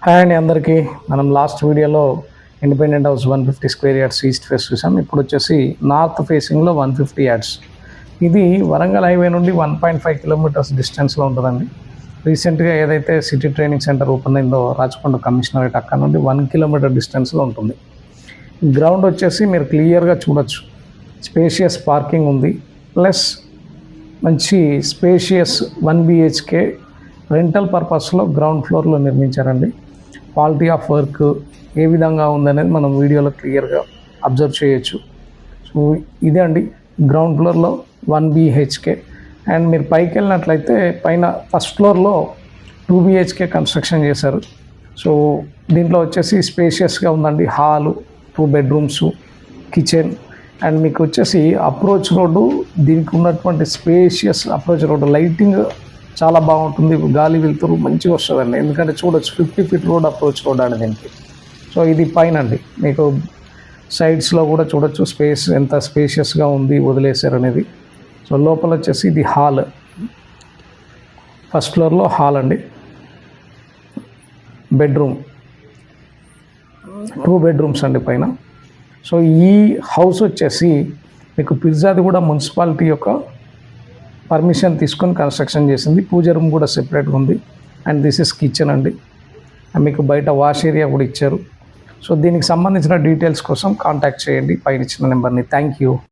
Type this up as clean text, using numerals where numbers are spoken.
Hi అండి అందరికీ. మనం లాస్ట్ వీడియోలో independent house 150 square yards east face చూసాం. ఇప్పుడు వచ్చేసి నార్త్ ఫేసింగ్లో 150 యార్డ్స్. ఇది వరంగల్ హైవే నుండి 1.5 కిలోమీటర్స్ డిస్టెన్స్లో ఉంటుందండి. రీసెంట్గా ఏదైతే సిటీ ట్రైనింగ్ సెంటర్ ఓపెన్ అయిందో రాచకొండ కమిషనరేట్ అక్కడ నుండి 1 కిలోమీటర్ డిస్టెన్స్లో ఉంటుంది. గ్రౌండ్ వచ్చేసి మీరు క్లియర్గా చూడొచ్చు. స్పేషియస్ పార్కింగ్ ఉంది, ప్లస్ మంచి స్పేషియస్ 1 BHK రెంటల్ పర్పస్లో గ్రౌండ్ ఫ్లోర్లో నిర్మించారండి. క్వాలిటీ ఆఫ్ వర్క్ ఏ విధంగా ఉందనేది మనం వీడియోలో క్లియర్గా అబ్జర్వ్ చేయొచ్చు. సో ఇదే అండి గ్రౌండ్ ఫ్లోర్లో 1 BHK. అండ్ మీరు పైకి వెళ్ళినట్లయితే పైన ఫస్ట్ ఫ్లోర్లో 2 BHK కన్స్ట్రక్షన్ చేశారు. సో దీంట్లో వచ్చేసి స్పేషియస్గా ఉందండి. Hall, 2 bedrooms, kitchen. అండ్ మీకు వచ్చేసి అప్రోచ్ రోడ్డు, దీనికి ఉన్నటువంటి స్పేషియస్ అప్రోచ్ రోడ్డు, లైటింగ్ చాలా బాగుంటుంది. గాలి వెళ్తురు మంచిగా వస్తుందండి. ఎందుకంటే చూడొచ్చు 50 ఫీట్ రోడ్ అప్రోచ్ రోడ్ అండి దీనికి. సో ఇది పైన అండి, మీకు సైడ్స్లో కూడా చూడొచ్చు స్పేస్ ఎంత స్పేషియస్గా ఉంది, వదిలేశారు అనేది. సో లోపల వచ్చేసి ఇది హాల్, ఫస్ట్ ఫ్లోర్లో హాల్ అండి. బెడ్రూమ్, 2 బెడ్రూమ్స్ అండి పైన. సో ఈ హౌస్ వచ్చేసి మీకు పిజ్జాది కూడా మున్సిపాలిటీ యొక్క పర్మిషన్ తీసుకొని కన్స్ట్రక్షన్ చేసింది. పూజ రూమ్ కూడా సెపరేట్గా ఉంది. అండ్ దిస్ ఇస్ కిచెన్ అండి. మీకు బయట వాష్ ఏరియా కూడా ఇచ్చారు. సో దీనికి సంబంధించిన డీటెయిల్స్ కోసం కాంటాక్ట్ చేయండి పైన ఇచ్చిన నెంబర్ని. Thank you.